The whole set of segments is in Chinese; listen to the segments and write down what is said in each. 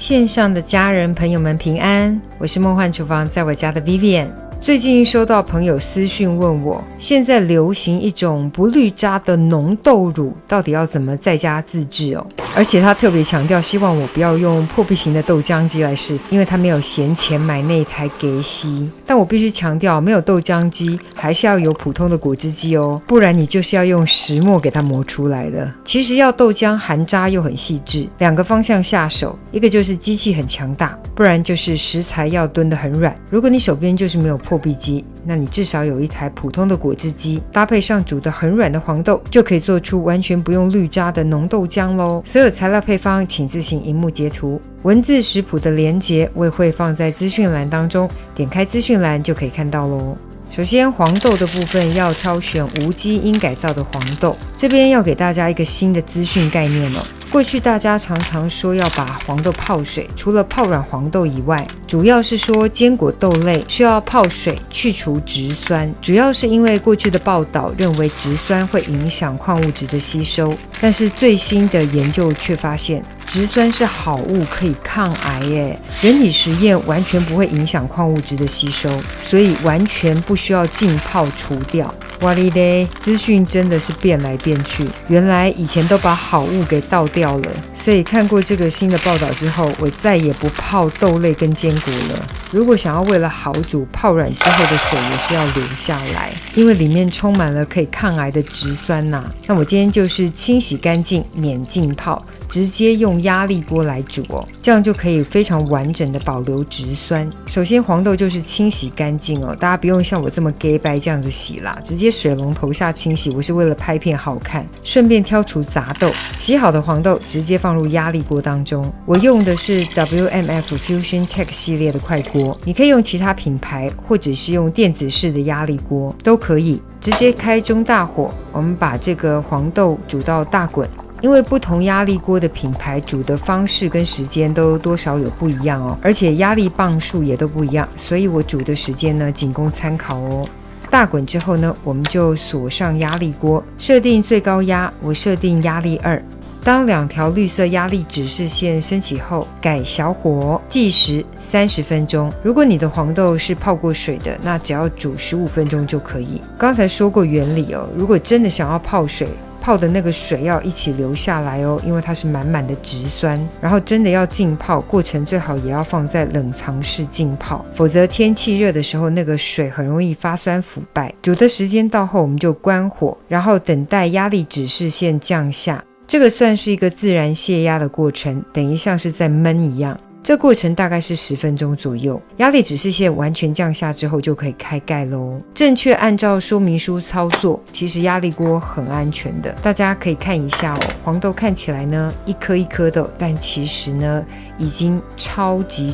线上的家人朋友们平安，我是梦幻厨房在我家的 Vivian。最近收到朋友私讯问我，现在流行一种不滤渣的浓豆乳，到底要怎么在家自制哦？而且他特别强调，希望我不要用破壁型的豆浆机来试，因为他没有闲钱买那台给洗。但我必须强调，没有豆浆机，还是要有普通的果汁机哦，不然你就是要用石磨给它磨出来的。其实要豆浆含渣又很细致，两个方向下手，一个就是机器很强大，不然就是食材要炖得很软。如果你手边就是没有破壁机，那你至少有一台普通的果汁机，搭配上煮得很软的黄豆，就可以做出完全不用滤渣的浓豆浆咯。所有材料配方请自行萤幕截图，文字食谱的连结我也会放在资讯栏当中，点开资讯栏就可以看到咯。首先黄豆的部分要挑选无基因改造的黄豆，这边要给大家一个新的资讯概念哦。过去大家常常说要把黄豆泡水，除了泡软黄豆以外，主要是说坚果豆类需要泡水去除植酸，主要是因为过去的报道认为植酸会影响矿物质的吸收，但是最新的研究却发现植酸是好物，可以抗癌耶，人体实验完全不会影响矿物质的吸收，所以完全不需要浸泡除掉。哇哩嘞，资讯真的是变来变去，原来以前都把好物给倒掉了，所以看过这个新的报道之后，我再也不泡豆类跟坚果了。如果想要为了好煮，泡软之后的水也是要留下来，因为里面充满了可以抗癌的植酸呐。那我今天就是清洗干净，免浸泡，直接用压力锅来煮哦，这样就可以非常完整的保留植酸。首先黄豆就是清洗干净哦，大家不用像我这么 gay 白这样子洗啦，直接水龙头下清洗，我是为了拍片好看，顺便挑除杂豆。洗好的黄豆直接放入压力锅当中，我用的是 WMF Fusion Tech 系列的快锅，你可以用其他品牌或者是用电子式的压力锅都可以，直接开中大火，我们把这个黄豆煮到大滚。因为不同压力锅的品牌煮的方式跟时间都多少有不一样哦，而且压力磅数也都不一样，所以我煮的时间呢仅供参考哦。大滚之后呢，我们就锁上压力锅，设定最高压，我设定压力2。当两条绿色压力指示线升起后，改小火计时30分钟。如果你的黄豆是泡过水的，那只要煮15分钟就可以。刚才说过原理哦，如果真的想要泡水，泡的那个水要一起流下来哦，因为它是满满的植酸。然后真的要浸泡，过程最好也要放在冷藏室浸泡，否则天气热的时候那个水很容易发酸腐败。煮的时间到后我们就关火，然后等待压力指示线降下。这个算是一个自然泄压的过程，等于像是在焖一样。这过程大概是10分钟左右，压力指示线完全降下之后就可以开盖咯。正确按照说明书操作，其实压力锅很安全的，大家可以看一下哦。黄豆看起来呢一颗一颗的，但其实呢已经超级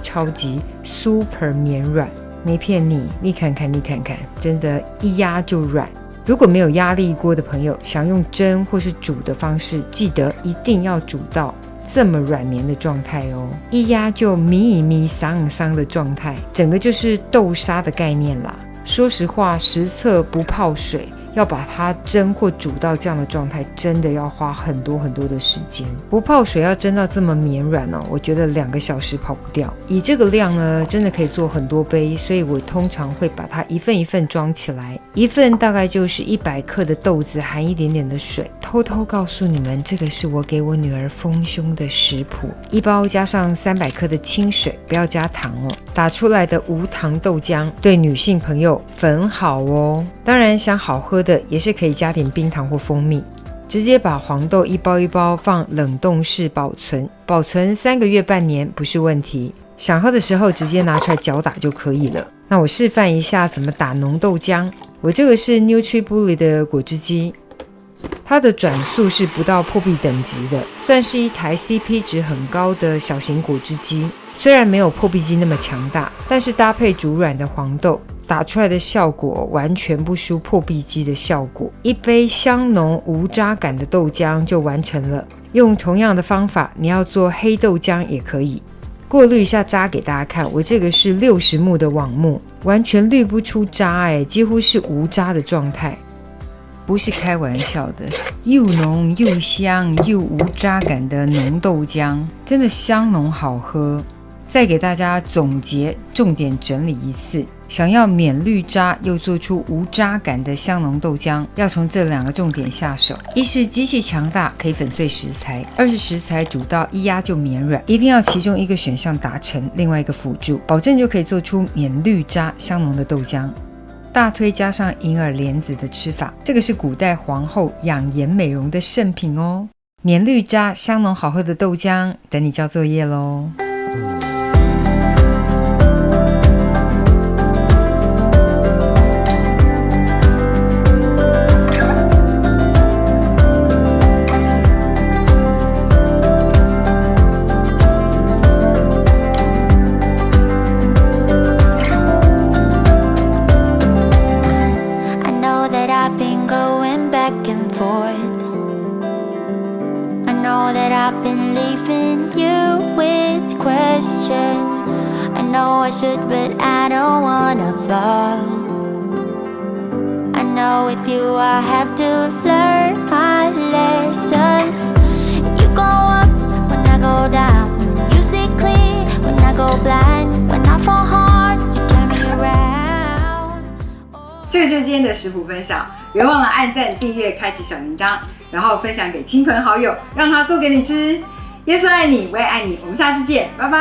super 绵软，没骗你，你看看，真的一压就软。如果没有压力锅的朋友，想用蒸或是煮的方式，记得一定要煮到这么软绵的状态哦，一压就咪桑的状态，整个就是豆沙的概念啦。说实话，实测不泡水，要把它蒸或煮到这样的状态，真的要花很多的时间。不泡水要蒸到这么绵软哦，我觉得2个小时跑不掉。以这个量呢，真的可以做很多杯，所以我通常会把它一份一份装起来，一份大概就是100克的豆子含一点点的水。偷偷告诉你们，这个是我给我女儿丰胸的食谱，一包加上300克的清水，不要加糖哦。打出来的无糖豆浆对女性朋友很好哦。当然想好喝的也是可以加点冰糖或蜂蜜。直接把黄豆一包一包放冷冻室保存3个月半年不是问题。想喝的时候直接拿出来搅打就可以了。那我示范一下怎么打浓豆浆。我这个是 NutriBully 的果汁机，它的转速是不到破壁等级的，算是一台 CP 值很高的小型果汁机。虽然没有破壁机那么强大，但是搭配煮软的黄豆，打出来的效果完全不输破壁机的效果。一杯香浓无渣感的豆浆就完成了。用同样的方法，你要做黑豆浆也可以。过滤一下渣给大家看，我这个是60目的网目，完全滤不出渣几乎是无渣的状态，不是开玩笑的。又浓又香又无渣感的浓豆浆，真的香浓好喝。再给大家总结重点整理一次，想要免滤渣又做出无渣感的香浓豆浆，要从这2个重点下手。一是机器强大，可以粉碎食材；二是食材煮到一压就绵软，一定要其中一个选项达成，另外一个辅助，保证就可以做出免滤渣香浓的豆浆。大推加上银耳莲子的吃法，这个是古代皇后养颜美容的圣品哦。免滤渣香浓好喝的豆浆，等你交作业咯。I've been leaving you with questions. I know I should, but I don't wanna fall. I know with you I have to learn my lessons. You go up when I go down. You see clear when I go blind. When I fall hard, you turn me around. 这就是今天的食谱分享，别忘了按赞、订阅、开启小铃铛，然后分享给亲朋好友，让他做给你吃。耶稣爱你，我也爱你，我们下次见，拜拜。